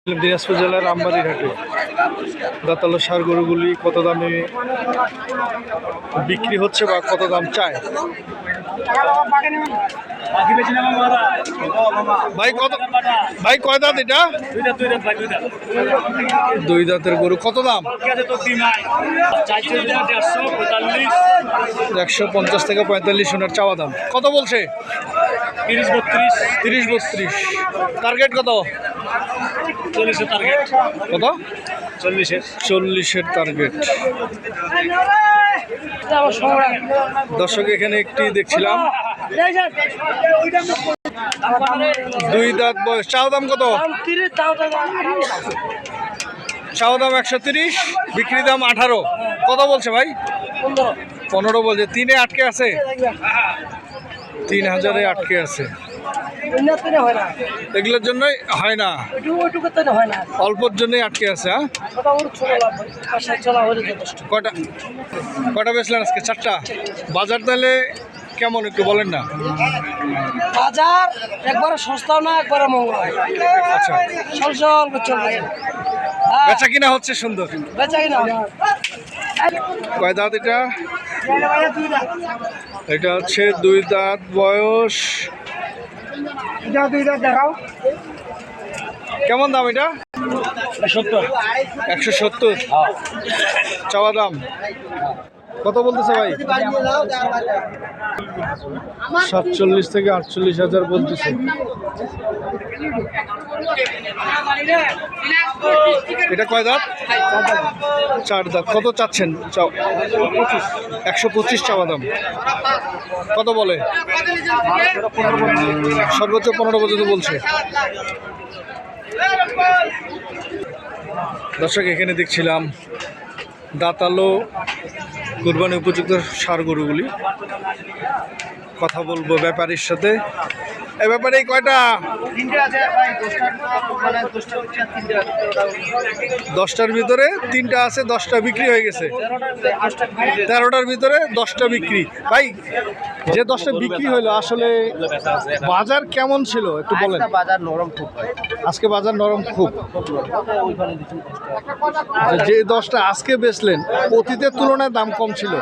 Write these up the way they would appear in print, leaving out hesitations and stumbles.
দিনাজপুর জেলার আমবাড়ির হাটে দাঁতালো ষাঁড় গরুগুলি কত দামে বিক্রি হচ্ছে বা কত দাম চায় ভাই কয় দাঁত এটা? দুই দাঁতের গরু। কত দাম? 150 থেকে 45 সোনার চাওয়া দাম। কত বলছে? 30-32। টার্গেট কত? 40-এর টার্গেট। কত? 40-এর টার্গেট। দর্শক এখানে একটি দেখছিলাম দুই দাঁত বয়স। চাওয়া দাম কত? চাওয়া দাম 130, বিক্রি দাম 18। কত বলছে ভাই? 15 বলছে। 3-এ আটকে আছে, 3000-এ আটকে আছে। এগুলোর জন্যই হয় না, অল্পর জন্যই আটকে আছে। হ্যাঁ, কটা বেচলেন আজকে? 4টা। বাজার তাহলে কেমন একটু বলেন না। বাজার একবারে সস্তাও না, একবারে মঙ্গল। আচ্ছা, বেচা কিনা হচ্ছে সুন্দর। বেচা কিনা কয় দাঁত এটা? এটা হচ্ছে 2 দাঁত বয়স। দেখাও কেমন দাম এটা? 170 চাওয়া দাম। কত বলতেছে ভাই? 47 থেকে 48,000 বলতেছে। এটা কয় দাঁত? 4 দাঁত। কত চাচ্ছেন? 125 চাওয়া দাম। কত বলে? সর্বোচ্চ 15 পর্যন্ত বলছে। দর্শক এখানে দেখছিলাম দাঁতালো কুরবানি উপযুক্ত ষাঁড় গরুগুলি। কথা বলবো ব্যাপারীর সাথে। এই ব্যাপারে কয়টা? 10টার ভিতরে 3টা আছে, 10টা বিক্রি হয়ে গেছে। 13টার ভিতরে 10টা বিক্রি। ভাই, যে 10টা বিক্রি হইলো আসলে বাজার কেমন ছিল একটু বলেন। বাজার নরম খুব, আজকে বাজার নরম খুব। যে 10টা আজকে বেচলেন অতীতের তুলনায় দাম কম ছিল।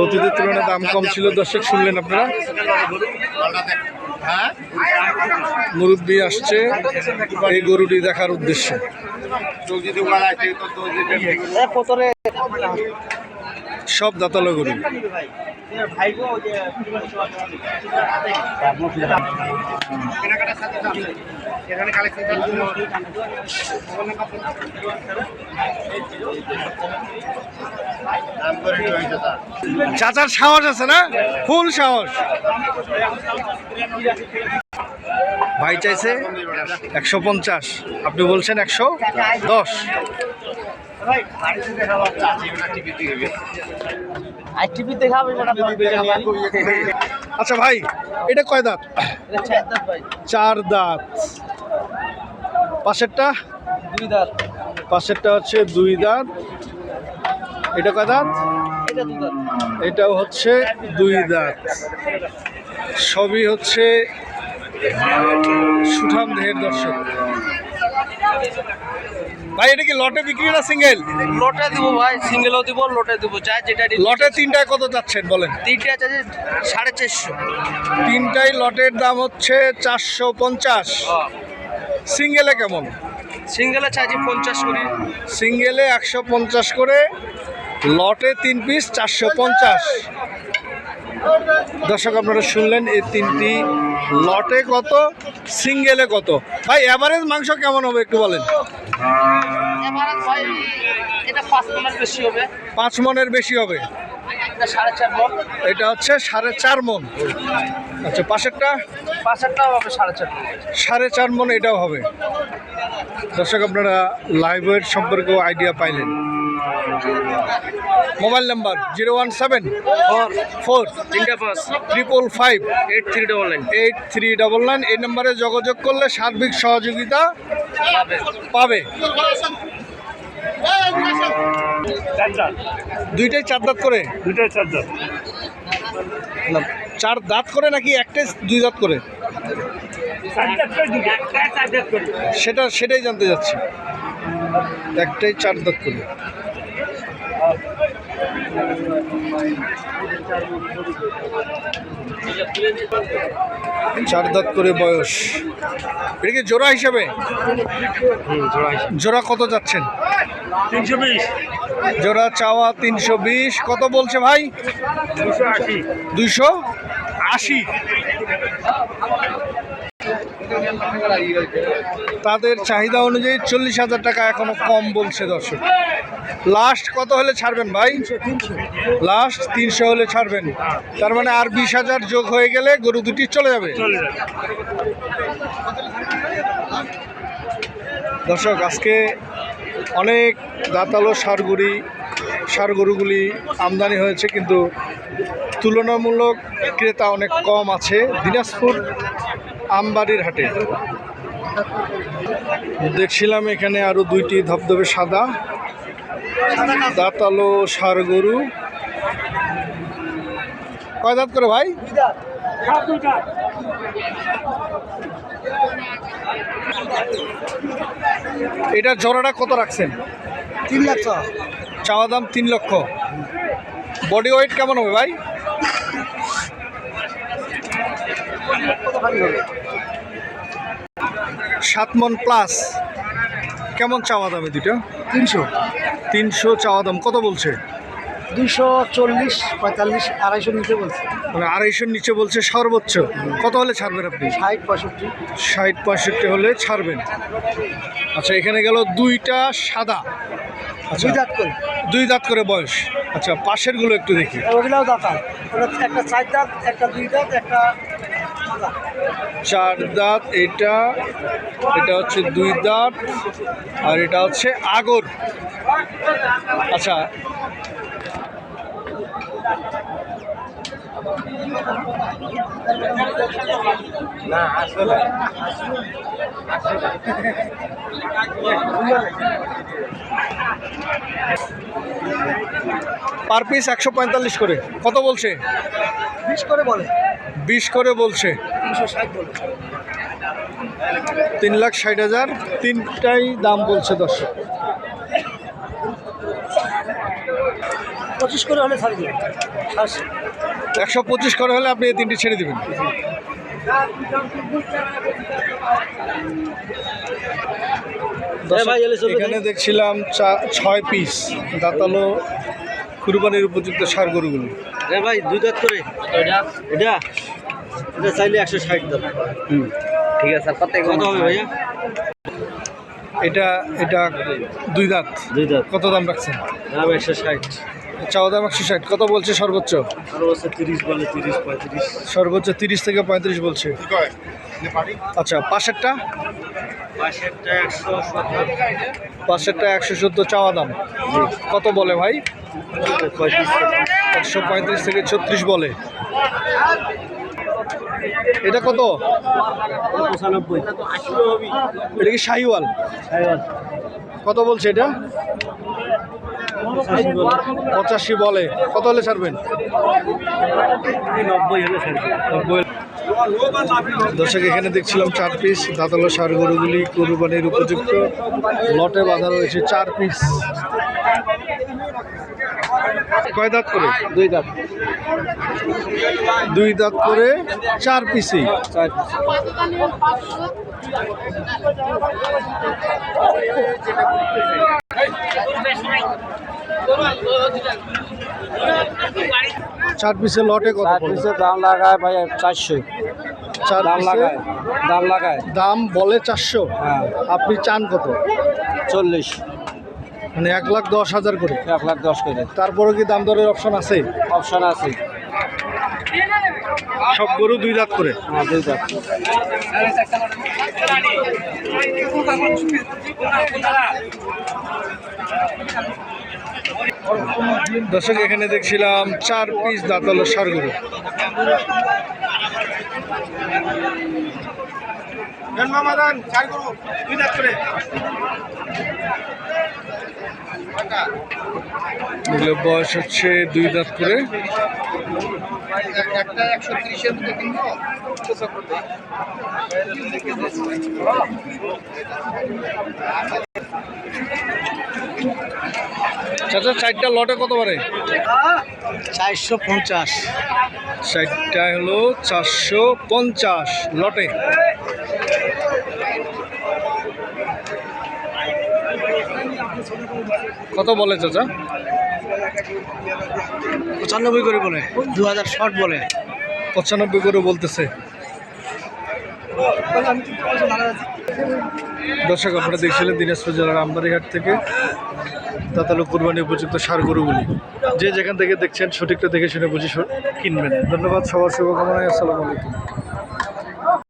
অতীতের তুলনায় দাম কম ছিল। দর্শক শুনলেন আপনারা, মুরব্বী আসছে এই গরুটি দেখার উদ্দেশ্যে। সব দাঁতালো গরু। চাচার সাহস আছে না? ফুল সাহস। ভাই চাইছে 150, আপনি বলছেন 110। আচ্ছা ভাই, এটা কয় দাঁত? 4 দাঁত। পাশেরটা? 2 দাঁত। পাশেরটা হচ্ছে 2 দাঁত। এটা কয় দাঁত? এটা 2 দাঁত। এটাও হচ্ছে 2 দাঁত। সবই হচ্ছে সুঠাম দেহের। দর্শক ভাই, এটা কি লটে বিক্রি না সিঙ্গেল? লটে দিব ভাই, সিঙ্গেলও দিব, লটে দিব, যা যেটা। লটে 3টায় কত যাচ্ছেন বলেন? 3টে আছে 450। 3টায় লটের দাম হচ্ছে 450। সিঙ্গেলে কেমন? সিঙ্গেলে চাইছি 50 করে। সিঙ্গেলে 150 করে, লটে 3 পিস 450। দর্শক আপনারা শুনলেন এই 3টি লটে কত, সিঙ্গেলে কত। ভাই এভারেজ মাংস কেমন হবে একটু বলেন। এভারেজ ভাই এটা 5 মনের বেশি হবে। 5 মনের বেশি হবে। এটা 4.5 মন। এটা হচ্ছে 4.5 মন। আচ্ছা, পাশেরটাও হবে 4.5 মন। 4.5 মন এটাও হবে। দর্শক আপনারা লাইভ ওয়েট সম্পর্কেও আইডিয়া পাইলেন। মোবাইল নাম্বার 017-4-5-5-8399 এই নাম্বারে যোগাযোগ করলে সার্বিক সহযোগিতা পাবে। 2টাই 4 দাঁত করে? 2টাই 4 দাঁত। 4 দাঁত করে নাকি একটাই 2 দাঁত করে? সেটাই জানতে যাচ্ছি। একটাই 4 দাঁত করে। চার দাঁত করে বয়স। এটা কি জোড়া হিসাবে? জোড়া কত যাচ্ছেন? 320। জোড়া চাওয়া 320। কত বলছে ভাই? 280। তাদের চাহিদা অনুযায়ী 40,000 টাকা এখনো কম বলছে দর্শক। লাস্ট কত হলে ছাড়বেন ভাই? লাস্ট 300 হলে ছাড়বেন। তার মানে আর 20,000 যোগ হয়ে গেলে গরু দুটি চলে যাবে। দর্শক, আজকে অনেক দাঁতালো ষাঁড় গরুগুলি আমদানি হয়েছে, কিন্তু তুলনামূলক ক্রেতা অনেক কম আছে দিনাজপুর আমবাড়ির হাটে। দেখছিলাম এখানে আরো 2টি ধবধবে সাদা দাঁতালো ষাঁড় গরু। কয় দাঁত করে ভাই? এটা জোড়াটা কত রাখছেন? 3 লাখ চাওয়া দাম 3 লক্ষ। বডি ওয়েট কেমন হবে ভাই? 7 মণ প্লাস। কেমন চাওয়া দামে দুটো? 300 চাওয়া দাম। কত বলছে? 240, 45, 250 নিচে বলছে। মানে 250-র নিচে বলছে সর্বোচ্চ। কত হলে ছাড়বেন আপনি? 60, 65। 60-65 হলে ছাড়বেন। আচ্ছা, এখানে গেল 2টা সাদা। আচ্ছা, 2 দাঁত করে। 2 দাঁত করে বয়স। আচ্ছা, পাশের গুলো একটু দেখি। ওগুলাও দাঁতাল। একটা 4 দাঁত, একটা 2 দাঁত, একটা 4 দাঁত। এটা হচ্ছে 2 দাঁত, আর এটা হচ্ছে আগর। আচ্ছা, পার পিস 145 করে। কত বলছে? 20 করে বলে। 20 করে বলছে। 360 বলে। 3,60,000 তিনটাই দাম বলছে দর্শক। 25 করে হলে ছাড়ি দেবে। 125 করে হলে আপনি এই 3টি ছেড়ে দেবেন। এখানে দেখছিলাম 6 পিস দাঁতালো কুরবানির উপযুক্ত ষাঁড় গরুগুলো। ভাই 2 দাঁত করে। এটা চাইলে 160 দাম। ঠিক আছে। আর কত হবে ভাইয়া? এটা 2 দাঁত। 2 দাঁত। কত দাম রাখছেন? দাম 160। চাওয়া দাম 160। কত বলছে সর্বোচ্চ? সর্বোচ্চ 30 বলে। 30, 35। সর্বোচ্চ 30 থেকে 35 বলছে। আচ্ছা, পাশেরটা? পাশেরটা 170 চাওয়া দাম। কত বলে ভাই? 135 থেকে 36 বলে। এটা কত? 95। এটা কি শাহিওয়াল? কত বলছে এটা? 85 বলে। কত হলে ছাড়বেন? 90 হলে ছাড়বে। 90। দর্শক, এখানে দেখছিলাম 4 পিস দাঁতালো ষাঁড় গরুগুলি কুরবানির উপযুক্ত লটে বাঁধা রয়েছে 4 পিস। কয় দাঁত করে? 2 দাঁত। 2 দাঁত করে 4 পিসই। 4 পিস। চার পিসের লটে কত? 4 পিসের দাম লাগায় ভাই 400। 4 দাম লাগায়। দাম বলে 400। হ্যাঁ। আপনি চান কত? 40। মানে 1,10,000 করে। 1,10 করে। তারপরে কি দাম দরের অপশন আছে? অপশন আছে। সব গরু 2 দাঁত করে। হ্যাঁ, 2 দাঁত। দর্শক, এখানে দেখছিলাম 4 পিস দাঁতালো ষাঁড় গরু। এগুলো বয়স হচ্ছে 2 দাঁত করে। একটা 130-এর মধ্যে কিনবো চাচা চারটা লটে কত পারে? 450। চারটা হলো 450 লটে। কত বলে চাচা? 95 করে বলে, 2000 শর্ট বলে। 95 করে বলতেছে। দর্শক, আপনারা দেখছিলেন দিনাজপুর জেলার আমবাড়িহাট থেকে তাতালো কুরবানি উপযুক্ত ষাঁড় গরুগুলি। যে যেখান থেকে দেখছেন সঠিকটা দেখে শুনে বুঝে কিনবেন। ধন্যবাদ, সবার শুভকামনায়। আসসালামু আলাইকুম।